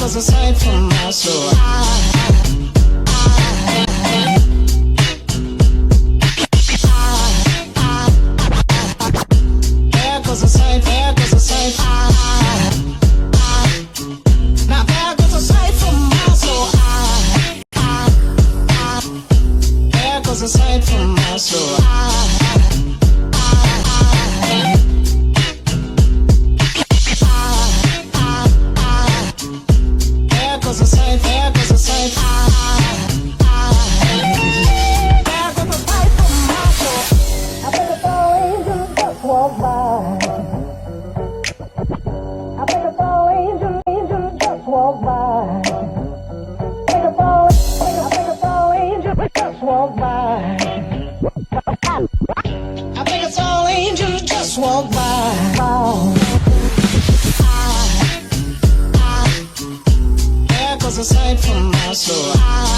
goes a sight from my soul. There goes a sight, there goes a sight. Now there goes a sight from my soul. There goes a sight from my soul. There goes a sight, there goes a sight. There goes a sight from my soul. I think I saw angels just walk by. I think I saw angels just walk by. I think I saw angels just walk by. I think it's all angels just walk by. There goes a sight from my soul.